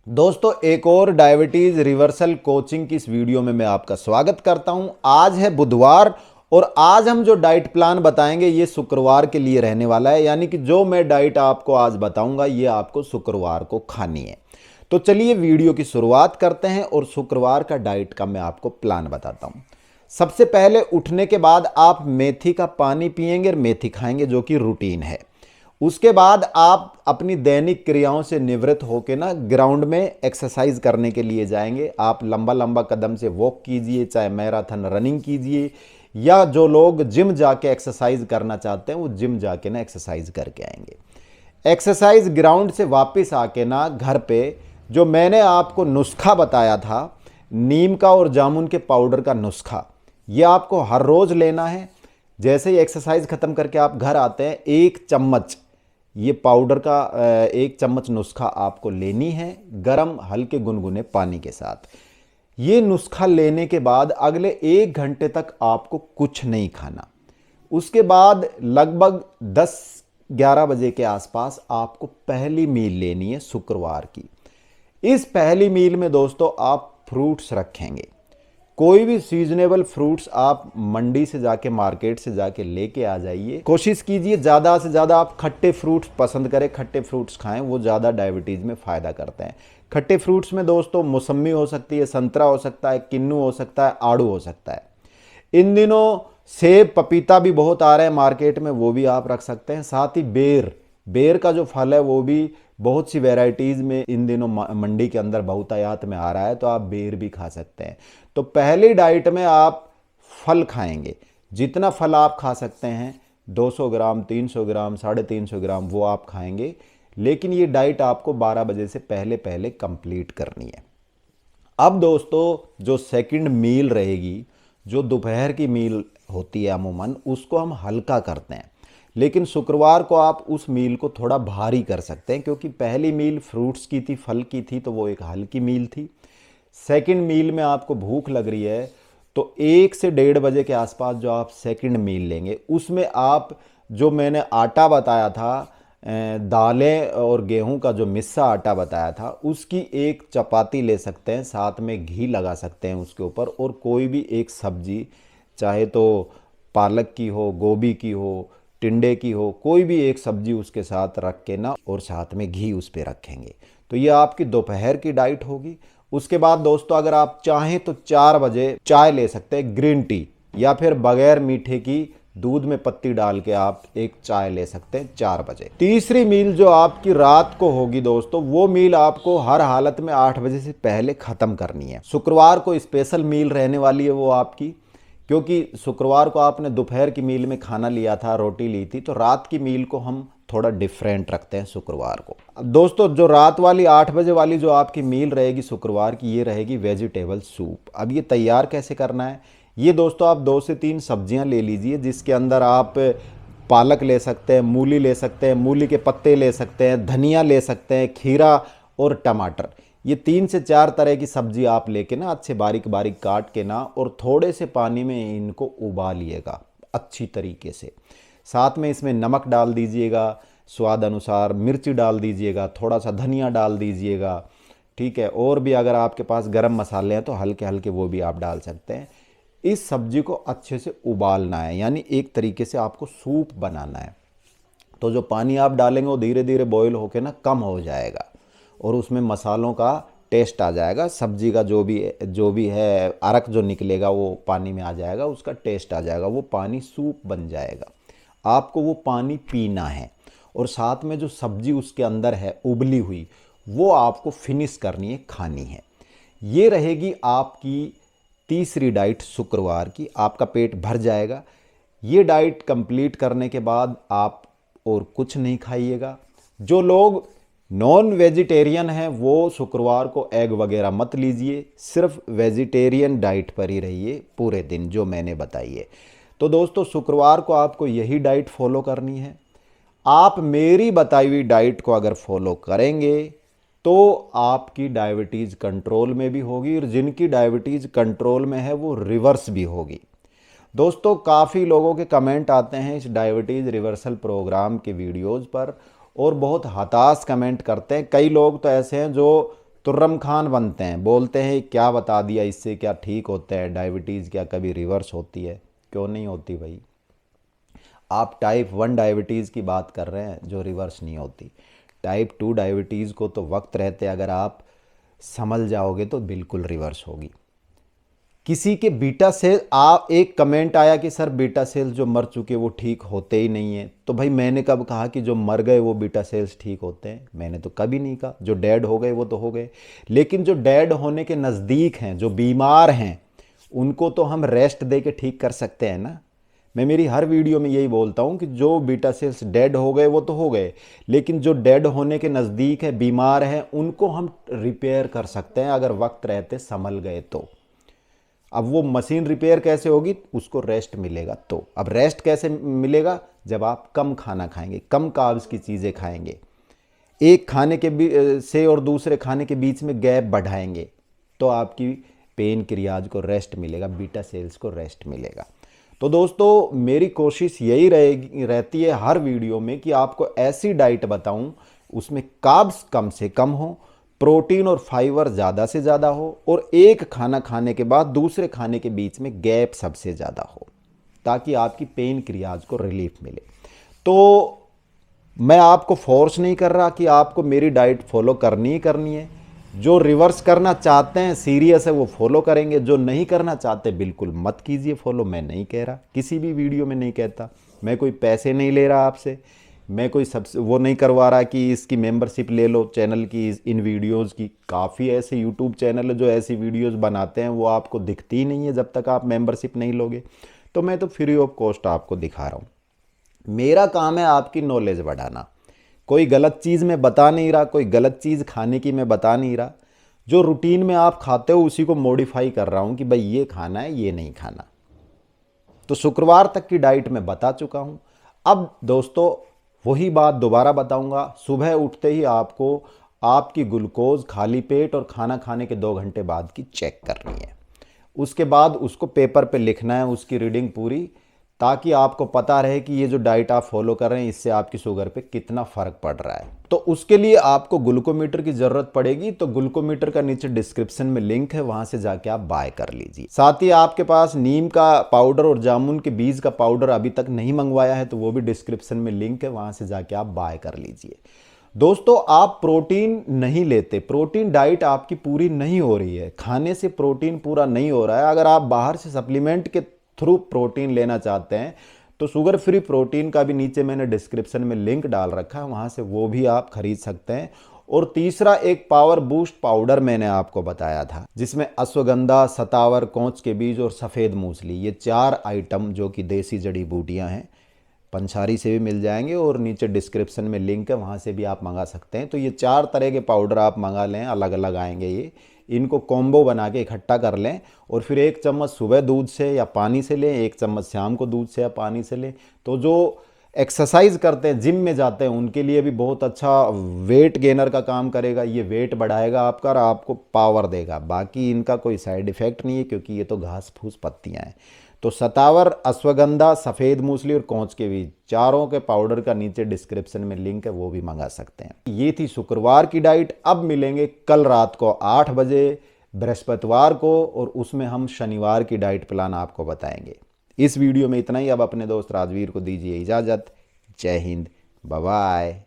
दोस्तों, एक और डायबिटीज रिवर्सल कोचिंग की इस वीडियो में मैं आपका स्वागत करता हूं। आज है बुधवार और आज हम जो डाइट प्लान बताएंगे ये शुक्रवार के लिए रहने वाला है। यानी कि जो मैं डाइट आपको आज बताऊंगा ये आपको शुक्रवार को खानी है। तो चलिए वीडियो की शुरुआत करते हैं और शुक्रवार का डाइट का मैं आपको प्लान बताता हूं। सबसे पहले उठने के बाद आप मेथी का पानी पिएंगे और मेथी खाएंगे, जो कि रूटीन है। उसके बाद आप अपनी दैनिक क्रियाओं से निवृत्त होकर ना ग्राउंड में एक्सरसाइज करने के लिए जाएंगे। आप लंबा लंबा कदम से वॉक कीजिए, चाहे मैराथन रनिंग कीजिए, या जो लोग जिम जाके एक्सरसाइज करना चाहते हैं वो जिम जाके ना एक्सरसाइज करके आएंगे। एक्सरसाइज ग्राउंड से वापस आके ना घर पे जो मैंने आपको नुस्खा बताया था, नीम का और जामुन के पाउडर का नुस्खा, ये आपको हर रोज लेना है। जैसे ही एक्सरसाइज खत्म करके आप घर आते हैं, एक चम्मच ये पाउडर का एक चम्मच नुस्खा आपको लेनी है, गरम हल्के गुनगुने पानी के साथ। ये नुस्खा लेने के बाद अगले 1 घंटे तक आपको कुछ नहीं खाना। उसके बाद लगभग 10-11 बजे के आसपास आपको पहली मील लेनी है शुक्रवार की। इस पहली मील में दोस्तों आप फ्रूट्स रखेंगे। कोई भी सीजनेबल फ्रूट्स आप मंडी से जाके, मार्केट से जाके लेके आ जाइए। कोशिश कीजिए ज़्यादा से ज़्यादा आप खट्टे फ्रूट्स पसंद करें, खट्टे फ्रूट्स खाएं, वो ज़्यादा डायबिटीज़ में फ़ायदा करते हैं। खट्टे फ्रूट्स में दोस्तों मौसम्मी हो सकती है, संतरा हो सकता है, किन्नू हो सकता है, आड़ू हो सकता है। इन दिनों सेब पपीता भी बहुत आ रहे हैं मार्केट में, वो भी आप रख सकते हैं। साथ ही बेर का जो फल है वो भी बहुत सी वैरायटीज़ में इन दिनों मंडी के अंदर बहुतायत में आ रहा है, तो आप बेर भी खा सकते हैं। तो पहली डाइट में आप फल खाएंगे। जितना फल आप खा सकते हैं, 200 ग्राम, 300 ग्राम, 350 ग्राम, वो आप खाएंगे। लेकिन ये डाइट आपको 12 बजे से पहले पहले कंप्लीट करनी है। अब दोस्तों, जो सेकंड मील रहेगी, जो दोपहर की मील होती है अमूमन, उसको हम हल्का करते हैं। लेकिन शुक्रवार को आप उस मील को थोड़ा भारी कर सकते हैं, क्योंकि पहली मील फ्रूट्स की थी, फल की थी, तो वो एक हल्की मील थी। सेकंड मील में आपको भूख लग रही है, तो 1 से 1:30 बजे के आसपास जो आप सेकंड मील लेंगे, उसमें आप जो मैंने आटा बताया था, दालें और गेहूं का जो मिस्सा आटा बताया था, उसकी एक चपाती ले सकते हैं, साथ में घी लगा सकते हैं उसके ऊपर, और कोई भी एक सब्जी, चाहे तो पालक की हो, गोभी की हो, टिंडे की हो, कोई भी एक सब्जी उसके साथ रख के ना, और साथ में घी उस पर रखेंगे। तो ये आपकी दोपहर की डाइट होगी। उसके बाद दोस्तों, अगर आप चाहें तो 4 बजे चाय ले सकते हैं, ग्रीन टी, या फिर बगैर मीठे की दूध में पत्ती डाल के आप एक चाय ले सकते हैं 4 बजे। तीसरी मील जो आपकी रात को होगी दोस्तों, वो मील आपको हर हालत में 8 बजे से पहले खत्म करनी है। शुक्रवार को स्पेशल मील रहने वाली है वो आपकी, क्योंकि शुक्रवार को आपने दोपहर की मील में खाना लिया था, रोटी ली थी, तो रात की मील को हम थोड़ा डिफरेंट रखते हैं शुक्रवार को। अब दोस्तों, जो रात वाली 8 बजे वाली जो आपकी मील रहेगी शुक्रवार की, ये रहेगी वेजिटेबल सूप। अब ये तैयार कैसे करना है, ये दोस्तों आप 2 से 3 सब्जियां ले लीजिए, जिसके अंदर आप पालक ले सकते हैं, मूली ले सकते हैं, मूली के पत्ते ले सकते हैं, धनिया ले सकते हैं, खीरा और टमाटर। ये 3 से 4 तरह की सब्जी आप लेके ना अच्छे बारीक बारीक काट के ना, और थोड़े से पानी में इनको उबालिएगा अच्छी तरीके से। साथ में इसमें नमक डाल दीजिएगा, स्वाद अनुसार मिर्ची डाल दीजिएगा, थोड़ा सा धनिया डाल दीजिएगा, ठीक है। और भी अगर आपके पास गरम मसाले हैं तो हल्के हल्के वो भी आप डाल सकते हैं। इस सब्जी को अच्छे से उबालना है, यानी एक तरीके से आपको सूप बनाना है। तो जो पानी आप डालेंगे वो धीरे धीरे बॉईल होकर ना कम हो जाएगा, और उसमें मसालों का टेस्ट आ जाएगा। सब्जी का जो भी है अरक जो निकलेगा वो पानी में आ जाएगा, उसका टेस्ट आ जाएगा, वो पानी सूप बन जाएगा। आपको वो पानी पीना है, और साथ में जो सब्जी उसके अंदर है उबली हुई, वो आपको फिनिश करनी है, खानी है। ये रहेगी आपकी तीसरी डाइट शुक्रवार की। आपका पेट भर जाएगा। ये डाइट कंप्लीट करने के बाद आप और कुछ नहीं खाइएगा। जो लोग नॉन वेजिटेरियन हैं वो शुक्रवार को एग वगैरह मत लीजिए, सिर्फ वेजिटेरियन डाइट पर ही रहिए पूरे दिन जो मैंने बताई है। तो दोस्तों, शुक्रवार को आपको यही डाइट फॉलो करनी है। आप मेरी बताई हुई डाइट को अगर फॉलो करेंगे तो आपकी डायबिटीज़ कंट्रोल में भी होगी, और जिनकी डायबिटीज़ कंट्रोल में है वो रिवर्स भी होगी। दोस्तों, काफ़ी लोगों के कमेंट आते हैं इस डायबिटीज़ रिवर्सल प्रोग्राम के वीडियोज़ पर, और बहुत हताश कमेंट करते हैं। कई लोग तो ऐसे हैं जो तुर्रम खान बनते हैं, बोलते हैं क्या बता दिया, इससे क्या ठीक होता है, डायबिटीज़ क्या कभी रिवर्स होती है? क्यों नहीं होती भाई? आप टाइप 1 डायबिटीज़ की बात कर रहे हैं जो रिवर्स नहीं होती। टाइप 2 डायबिटीज़ को तो वक्त रहते अगर आप संभल जाओगे तो बिल्कुल रिवर्स होगी। किसी के बीटा सेल, आप एक कमेंट आया कि सर बीटा सेल्स जो मर चुके वो ठीक होते ही नहीं हैं। तो भाई मैंने कब कहा कि जो मर गए वो बीटा सेल्स ठीक होते हैं? मैंने तो कभी नहीं कहा। जो डेड हो गए वो तो हो गए, लेकिन जो डेड होने के नज़दीक हैं, जो बीमार हैं, उनको तो हम रेस्ट दे के ठीक कर सकते हैं ना। मैं मेरी हर वीडियो में यही बोलता हूँ कि जो बीटा सेल्स डेड हो गए वो तो हो गए, लेकिन जो डेड होने के नज़दीक है, बीमार है, उनको हम रिपेयर कर सकते हैं अगर वक्त रहते संभल गए तो। अब वो मशीन रिपेयर कैसे होगी? उसको रेस्ट मिलेगा। तो अब रेस्ट कैसे मिलेगा? जब आप कम खाना खाएंगे, कम कार्ब्स की चीज़ें खाएंगे, एक खाने के से और दूसरे खाने के बीच में गैप बढ़ाएंगे, तो आपकी पेन क्रियाज को रेस्ट मिलेगा, बीटा सेल्स को रेस्ट मिलेगा। तो दोस्तों मेरी कोशिश यही रहती है हर वीडियो में कि आपको ऐसी डाइट बताऊं उसमें कार्ब्स कम से कम हो, प्रोटीन और फाइबर ज़्यादा से ज़्यादा हो, और एक खाना खाने के बाद दूसरे खाने के बीच में गैप सबसे ज़्यादा हो, ताकि आपकी पेन क्रियाज को रिलीफ मिले। तो मैं आपको फोर्स नहीं कर रहा कि आपको मेरी डाइट फॉलो करनी ही करनी है। जो रिवर्स करना चाहते हैं, सीरियस है, वो फॉलो करेंगे। जो नहीं करना चाहते बिल्कुल मत कीजिए फॉलो। मैं नहीं कह रहा, किसी भी वीडियो में नहीं कहता, मैं कोई पैसे नहीं ले रहा आपसे, मैं कोई सबसे वो नहीं करवा रहा कि इसकी मेंबरशिप ले लो चैनल की, इन वीडियोस की। काफ़ी ऐसे यूट्यूब चैनल है जो ऐसी वीडियोस बनाते हैं, वो आपको दिखती ही नहीं है जब तक आप मेंबरशिप नहीं लोगे। तो मैं तो फ्री ऑफ कॉस्ट आपको दिखा रहा हूँ। मेरा काम है आपकी नॉलेज बढ़ाना। कोई गलत चीज़ मैं बता नहीं रहा, कोई गलत चीज़ खाने की मैं बता नहीं रहा। जो रूटीन में आप खाते हो उसी को मॉडिफाई कर रहा हूँ कि भाई ये खाना है, ये नहीं खाना। तो शुक्रवार तक की डाइट मैं बता चुका हूँ। अब दोस्तों वही बात दोबारा बताऊंगा, सुबह उठते ही आपको आपकी ग्लूकोज खाली पेट और खाना खाने के 2 घंटे बाद की चेक करनी है। उसके बाद उसको पेपर पे लिखना है, उसकी रीडिंग पूरी, ताकि आपको पता रहे कि ये जो डाइट आप फॉलो कर रहे हैं इससे आपकी शुगर पे कितना फ़र्क पड़ रहा है। तो उसके लिए आपको ग्लूकोमीटर की ज़रूरत पड़ेगी। तो ग्लूकोमीटर का नीचे डिस्क्रिप्शन में लिंक है, वहाँ से जाके आप बाय कर लीजिए। साथ ही आपके पास नीम का पाउडर और जामुन के बीज का पाउडर अभी तक नहीं मंगवाया है तो वो भी डिस्क्रिप्शन में लिंक है, वहाँ से जाके आप बाय कर लीजिए। दोस्तों आप प्रोटीन नहीं लेते, प्रोटीन डाइट आपकी पूरी नहीं हो रही है, खाने से प्रोटीन पूरा नहीं हो रहा है। अगर आप बाहर से सप्लीमेंट के थ्रू प्रोटीन लेना चाहते हैं तो शुगर फ्री प्रोटीन का भी नीचे मैंने डिस्क्रिप्शन में लिंक डाल रखा है, वहाँ से वो भी आप खरीद सकते हैं। और तीसरा एक पावर बूस्ट पाउडर मैंने आपको बताया था, जिसमें अश्वगंधा, सतावर, कोंच के बीज और सफ़ेद मूसली, ये 4 आइटम जो कि देसी जड़ी बूटियाँ हैं, पंसारी से भी मिल जाएंगे और नीचे डिस्क्रिप्शन में लिंक है, वहाँ से भी आप मंगा सकते हैं। तो ये 4 तरह के पाउडर आप मंगा लें, अलग अलग आएंगे ये। इनको कॉम्बो बना के इकट्ठा कर लें और फिर 1 चम्मच सुबह दूध से या पानी से लें, 1 चम्मच शाम को दूध से या पानी से लें। तो जो एक्सरसाइज करते हैं, जिम में जाते हैं, उनके लिए भी बहुत अच्छा वेट गेनर का काम करेगा। ये वेट बढ़ाएगा आपका और आपको पावर देगा। बाकी इनका कोई साइड इफ़ेक्ट नहीं है क्योंकि ये तो घास फूस पत्तियाँ हैं। तो सतावर, अश्वगंधा, सफ़ेद मूसली और कोंच के बीज, चारों के पाउडर का नीचे डिस्क्रिप्शन में लिंक है, वो भी मंगा सकते हैं। ये थी शुक्रवार की डाइट। अब मिलेंगे कल रात को 8 बजे बृहस्पतिवार को, और उसमें हम शनिवार की डाइट प्लान आपको बताएंगे। इस वीडियो में इतना ही। अब अपने दोस्त राजवीर को दीजिए इजाज़त। जय हिंद, बाय बाय।